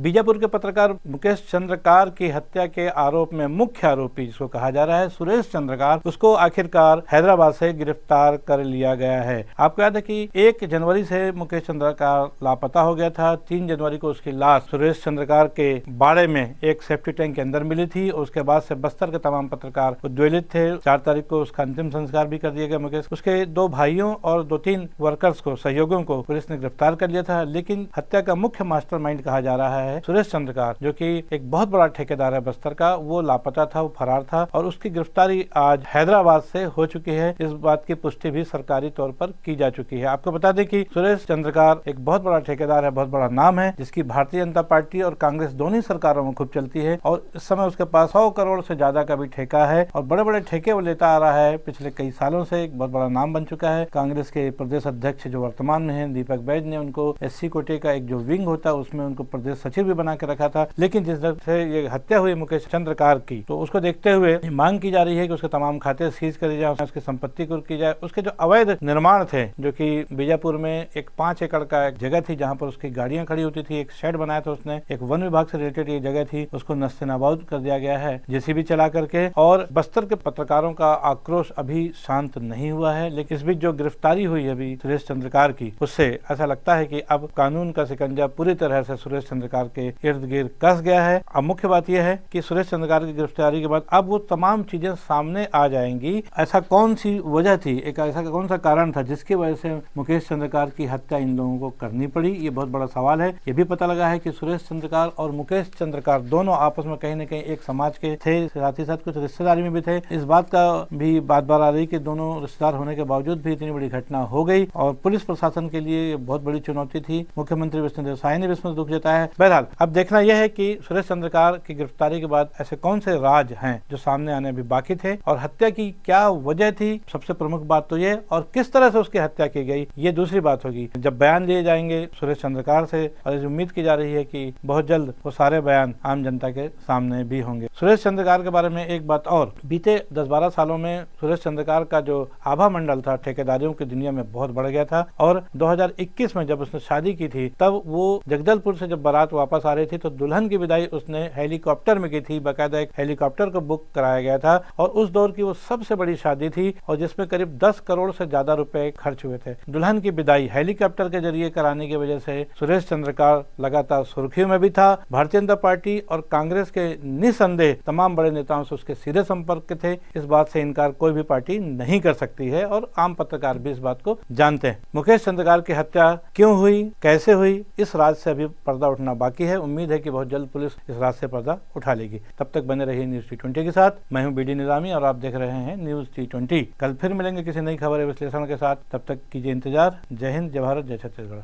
बीजापुर के पत्रकार मुकेश चंद्रकार की हत्या के आरोप में मुख्य आरोपी जिसको कहा जा रहा है सुरेश चंद्रकार, उसको आखिरकार हैदराबाद से गिरफ्तार कर लिया गया है। आपको याद है कि 1 जनवरी से मुकेश चंद्रकार लापता हो गया था। 3 जनवरी को उसकी लाश सुरेश चंद्रकार के बाड़े में एक सेफ्टी टैंक के अंदर मिली थी। उसके बाद से बस्तर के तमाम पत्रकार उद्वेलित थे। 4 तारीख को उसका अंतिम संस्कार भी कर दिया गया। मुकेश, उसके 2 भाइयों और 2-3 वर्कर्स को, सहयोगियों को पुलिस ने गिरफ्तार कर लिया था। लेकिन हत्या का मुख्य मास्टरमाइंड कहा जा रहा है सुरेश चंद्रकार, जो कि एक बहुत बड़ा ठेकेदार है बस्तर का, वो लापता था, वो फरार था और उसकी गिरफ्तारी आज हैदराबाद से हो चुकी है। इस बात की पुष्टि भी सरकारी तौर पर की जा चुकी है। आपको बता दें कि सुरेश चंद्रकार एक बहुत बड़ा ठेकेदार है, बहुत बड़ा नाम है, जिसकी भारतीय जनता पार्टी और कांग्रेस दोनों सरकारों में खूब चलती है और इस समय उसके पास 100 करोड़ से ज्यादा का भी ठेका है और बड़े बड़े ठेके वो लेता आ रहा है पिछले कई सालों से। एक बहुत बड़ा नाम बन चुका है। कांग्रेस के प्रदेश अध्यक्ष जो वर्तमान में है दीपक बैज ने उनको SC कोटे का एक जो विंग होता है उसमें उनको प्रदेश सचिव भी बना के रखा था। लेकिन जिस तरह से ये हत्या हुई मुकेश चंद्रकार की, तो उसको देखते हुए मांग की जा रही है कि उसके तमाम खाते सीज करे जाए, उसकी संपत्ति कुर्क की जाए। उसके जो अवैध निर्माण थे, जो कि बीजापुर में एक 5 एकड़ का एक जगह थी जहां पर उसकी गाड़ियां खड़ी होती थी, एक शेड बनाया था उसने, एक वन विभाग से रिलेटेड ये जगह थी, उसको नस्तेनाबूद कर दिया गया है JCB चला करके। और बस्तर के पत्रकारों का आक्रोश अभी शांत नहीं हुआ है। लेकिन इस बीच जो गिरफ्तारी हुई है अभी सुरेश चंद्रकार की, उससे ऐसा लगता है कि अब कानून का शिकंजा पूरी तरह से सुरेश चंद्रकार के इर्द गिर्द कस गया है। अब मुख्य बात यह है कि सुरेश चंद्रकार की गिरफ्तारी के बाद अब वो तमाम चीजें सामने आ जाएंगी। ऐसा कौन सी वजह थी, एक ऐसा कौन सा कारण था जिसकी वजह से मुकेश चंद्रकार की हत्या इन लोगों को करनी पड़ी, ये बहुत बड़ा सवाल है। ये भी पता लगा है कि सुरेश चंद्रकार और मुकेश चंद्रकार दोनों आपस में कहीं न कहीं एक समाज के थे, साथ ही साथ कुछ रिश्तेदारी में भी थे। इस बात का भी बात बार आ रही कि दोनों रिश्तेदार होने के बावजूद भी इतनी बड़ी घटना हो गई और पुलिस प्रशासन के लिए ये बहुत बड़ी चुनौती थी। मुख्यमंत्री विष्णुदेव साय ने भी इसमें दुख जताया है। बहरहाल अब देखना यह है कि सुरेश चंद्रकार की गिरफ्तारी के बाद ऐसे कौन से राज हैं जो सामने आने अभी बाकी थे और हत्या की क्या वजह थी, सबसे प्रमुख बात तो ये, और किस तरह से उसकी हत्या की गई ये दूसरी बात होगी जब बयान लिए जाएंगे सुरेश चंद्रकार से। और इस उम्मीद की जा रही है कि बहुत जल्द वो सारे बयान आम जनता के सामने भी होंगे। सुरेश चंद्रकार के बारे में एक बात और, बीते 10-12 सालों में सुरेश चंद्रकार का जो आभा मंडल था ठेकेदारियों की दुनिया में बहुत बढ़ गया था। और 2021 में जब उसने शादी की थी तब वो जगदलपुर से जब बारात वापस आ रही थी तो दुल्हन की विदाई उसने हेलीकॉप्टर में की थी। बाकायदा एक हेलीकॉप्टर को बुक कराया गया था और उस दौर की वो सबसे बड़ी शादी थी और जिसमें करीब 10 करोड़ से ज्यादा रुपए खर्च हुए थे। दुल्हन की विदाई हेलीकॉप्टर के जरिए कराने की वजह से सुरेश चंद्रकार लगातार सुर्खियों में भी था। भारतीय जनता पार्टी और कांग्रेस के निसंदेह तमाम बड़े नेताओं से उसके सीधे संपर्क थे। इस बात से इनकार कोई भी पार्टी नहीं कर सकती है और आम पत्रकार भी इस बात को जानते हैं। मुकेश चंद्रकार की हत्या क्यों हुई, कैसे हुई, इस राज से अभी पर्दा उठना बाकी है। उम्मीद है कि बहुत जल्द पुलिस इस राज से पर्दा उठा लेगी। तब तक बने रहिए न्यूज़ T20 के साथ। मैं हूं BD निजामी और आप देख रहे हैं न्यूज़ T20। कल फिर मिलेंगे किसी नई खबर या विश्लेषण के साथ। तब तक कीजिए इंतजार। जय हिंद, जय भारत, जय छत्तीसगढ़।